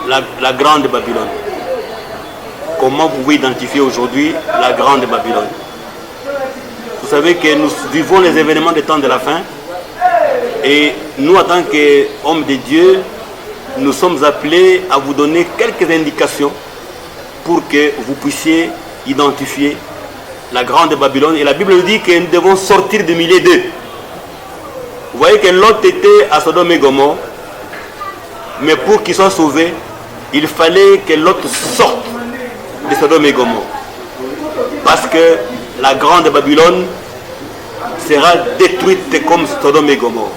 la grande Babylone. Comment vous pouvez identifier aujourd'hui la grande Babylone? Vous savez que nous vivons les événements des temps de la fin. Et nous, en tant qu'hommes de Dieu, nous sommes appelés à vous donner quelques indications pour que vous puissiez identifier la grande Babylone. Et la Bible nous dit que nous devons sortir du milieu d'eux. Vous voyez que Lot était à Sodome et Gomorrhe, mais pour qu'il soit sauvé, il fallait que Lot sorte de Sodome et Gomorrhe. Parce que la grande Babylone sera détruite comme Sodome et Gomorrhe.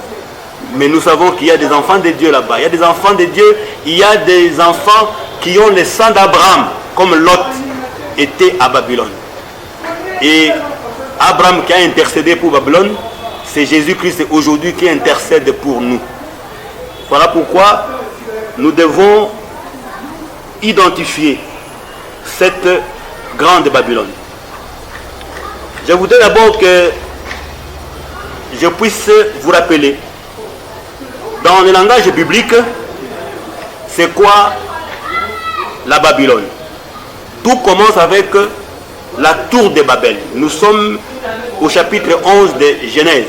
Mais nous savons qu'il y a des enfants de Dieu là-bas. Il y a des enfants de Dieu, il y a des enfants qui ont le sang d'Abraham, comme Lot était à Babylone. Et Abraham qui a intercédé pour Babylone, c'est Jésus-Christ aujourd'hui qui intercède pour nous. Voilà pourquoi nous devons identifier cette grande Babylone. Je voudrais d'abord que je puisse vous rappeler, dans le langage biblique, c'est quoi la Babylone? Tout commence avec la tour de Babel. Nous sommes au chapitre 11 de Genèse.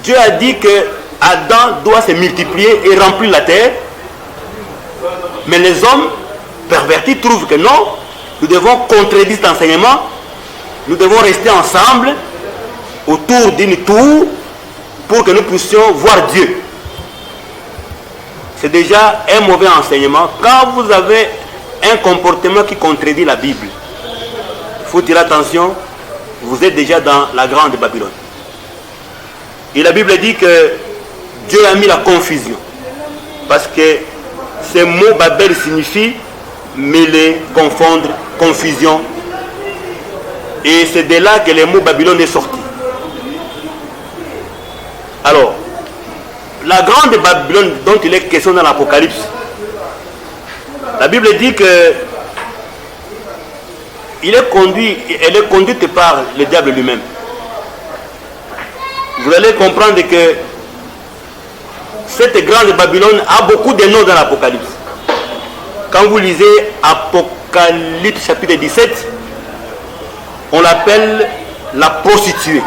Dieu a dit que Adam doit se multiplier et remplir la terre. Mais les hommes pervertis trouvent que non, nous devons contredire cet enseignement. Nous devons rester ensemble autour d'une tour pour que nous puissions voir Dieu. C'est déjà un mauvais enseignement. Quand vous avez un comportement qui contredit la Bible, il faut tirer attention, vous êtes déjà dans la grande Babylone. Et la Bible dit que Dieu a mis la confusion. Parce que ce mot Babel signifie mêler, confondre, confusion. Et c'est de là que le mot Babylone est sorti. Alors, la grande Babylone dont il est question dans l'Apocalypse, la Bible dit que elle est conduite par le diable lui-même. Vous allez comprendre que cette grande Babylone a beaucoup de noms dans l'Apocalypse. Quand vous lisez Apocalypse chapitre 17, on l'appelle la prostituée.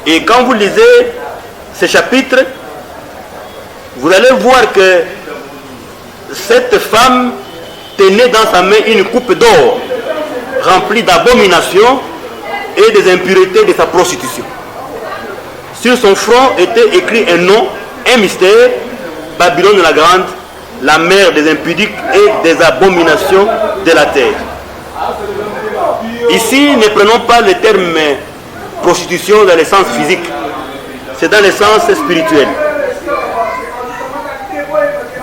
Et quand vous lisez ce chapitre, vous allez voir que cette femme tenait dans sa main une coupe d'or remplie d'abominations et des impuretés de sa prostitution. Sur son front était écrit un nom, un mystère, Babylone la grande, la mère des impudiques et des abominations de la terre. Ici, ne prenons pas le terme prostitution dans le sens physique, c'est dans le sens spirituel.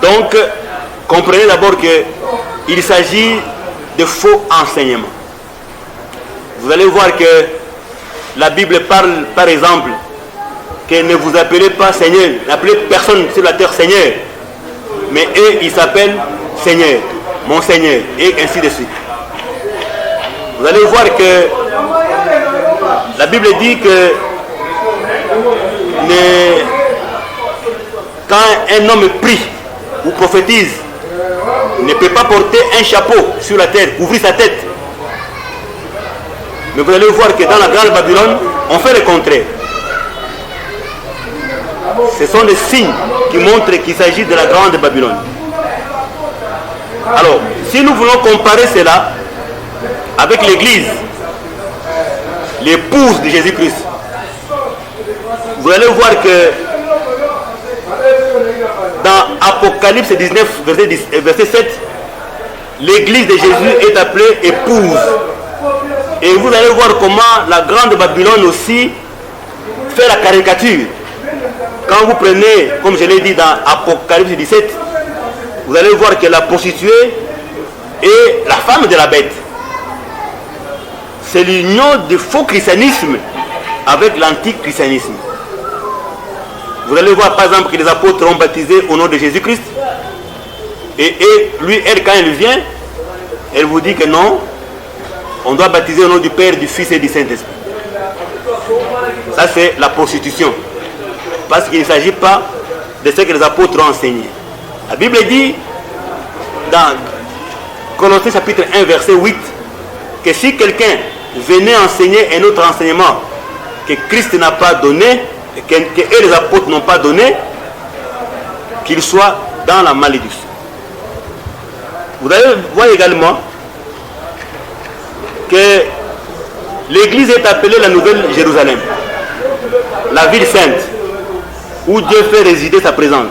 Donc, comprenez d'abord qu'il s'agit de faux enseignements. Vous allez voir que la Bible parle, par exemple, que ne vous appelez pas Seigneur, n'appelez personne sur la terre Seigneur, mais eux, ils s'appellent Seigneur, mon Seigneur, et ainsi de suite. Vous allez voir que la Bible dit que quand un homme prie ou prophétise, ne peut pas porter un chapeau sur la terre, couvrir sa tête. Mais vous allez voir que dans la grande Babylone, on fait le contraire. Ce sont des signes qui montrent qu'il s'agit de la grande Babylone. Alors, si nous voulons comparer cela avec l'Église, l'épouse de Jésus-Christ, vous allez voir que dans Apocalypse 19, verset 7, l'Église de Jésus est appelée épouse. Et vous allez voir comment la grande Babylone aussi fait la caricature. Quand vous prenez, comme je l'ai dit dans Apocalypse 17, vous allez voir que la prostituée est la femme de la bête. C'est l'union du faux christianisme avec l'antichristianisme. Vous allez voir par exemple que les apôtres ont baptisé au nom de Jésus-Christ. Et elle, quand elle vient, elle vous dit que non, on doit baptiser au nom du Père, du Fils et du Saint-Esprit. Ça, c'est la prostitution. Parce qu'il ne s'agit pas de ce que les apôtres ont enseigné. La Bible dit dans Colossiens chapitre 1 verset 8 que si quelqu'un venait enseigner un autre enseignement que Christ n'a pas donné, que les apôtres n'ont pas donné, qu'il soit dans la malédiction. Vous allez voir également que l'église est appelée la Nouvelle Jérusalem, la ville sainte, où Dieu fait résider sa présence.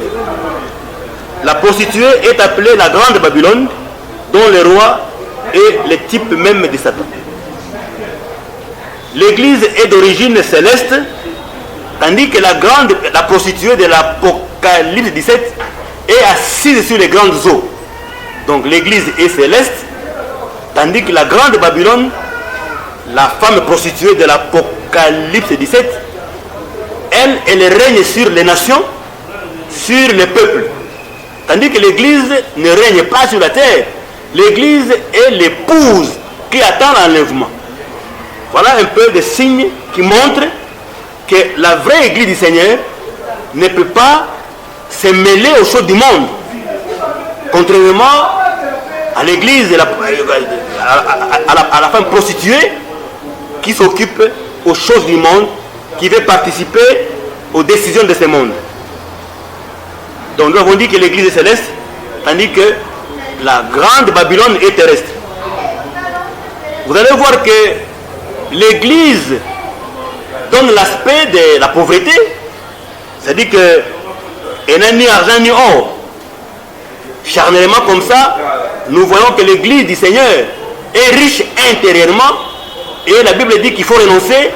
La prostituée est appelée la Grande Babylone, dont le roi est le type même de Satan. L'église est d'origine céleste, tandis que la prostituée de l'Apocalypse 17 est assise sur les grandes eaux. Donc l'église est céleste, tandis que la Grande Babylone, la femme prostituée de l'Apocalypse 17, elle règne sur les nations, sur les peuples. Tandis que l'église ne règne pas sur la terre. L'église est l'épouse qui attend l'enlèvement. Voilà un peu de signes qui montrent que la vraie église du Seigneur ne peut pas se mêler aux choses du monde. Contrairement à l'église, à la femme prostituée qui s'occupe aux choses du monde, qui veut participer aux décisions de ce monde. Donc nous avons dit que l'église est céleste, tandis que la grande Babylone est terrestre. Vous allez voir que l'église donne l'aspect de la pauvreté, c'est-à-dire qu'elle n'a ni argent ni or. Charnellement comme ça, nous voyons que l'église du Seigneur est riche intérieurement, et la Bible dit qu'il faut renoncer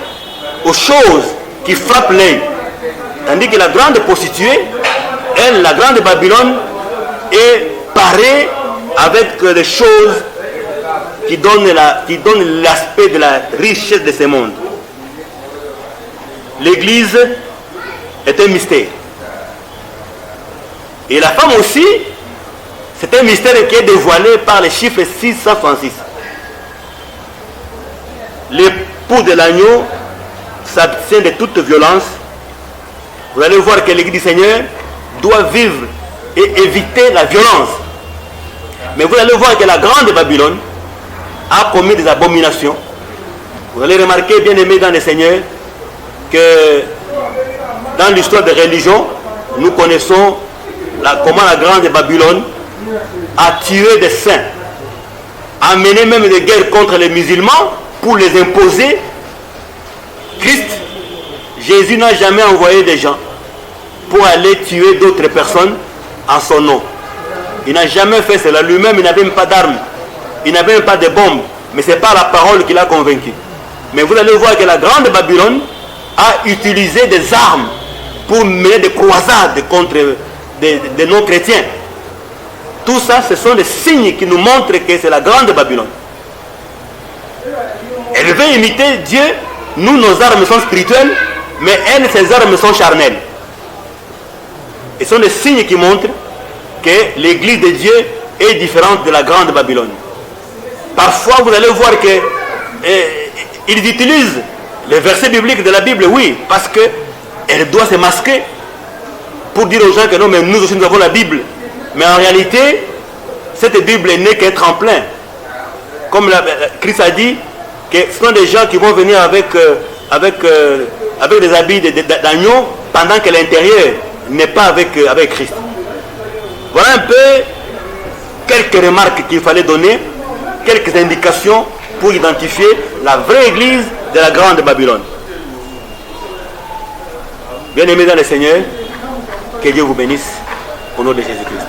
aux choses qui frappent l'œil. Tandis que la grande prostituée, elle, la grande Babylone, est parée avec des choses qui donnent l'aspect de la richesse de ce monde. L'église est un mystère. Et la femme aussi, c'est un mystère qui est dévoilé par les chiffres 636. L'époux de l'agneau s'abstient de toute violence. Vous allez voir que l'église du Seigneur doit vivre et éviter la violence. Mais vous allez voir que la grande Babylone a commis des abominations. Vous allez remarquer, bien aimés dans le Seigneur, que dans l'histoire des religions, nous connaissons comment la grande Babylone a tué des saints, a mené même des guerres contre les musulmans pour les imposer. Jésus n'a jamais envoyé des gens pour aller tuer d'autres personnes en son nom. Il n'a jamais fait cela. Lui-même, il n'avait même pas d'armes. Il n'avait même pas de bombes. Mais c'est par la parole qu'il a convaincu. Mais vous allez voir que la grande Babylone a utilisé des armes pour mener des croisades contre des non-chrétiens. Tout ça, ce sont des signes qui nous montrent que c'est la grande Babylone. Elle veut imiter Dieu. Nous, nos armes sont spirituelles, mais elle, ses armes sont charnelles. Et ce sont des signes qui montrent que l'église de Dieu est différente de la grande Babylone. Parfois, vous allez voir qu'ils utilisent les versets bibliques de la Bible, oui, parce qu'elle doit se masquer pour dire aux gens que non, mais nous aussi nous avons la Bible. Mais en réalité, cette Bible n'est qu'un tremplin. Comme Christ a dit, que ce sont des gens qui vont venir avec des habits d'agneau pendant que l'intérieur n'est pas avec Christ. Voilà un peu quelques remarques qu'il fallait donner, quelques indications pour identifier la vraie église de la grande Babylone. Bien-aimés dans le Seigneur, que Dieu vous bénisse au nom de Jésus-Christ.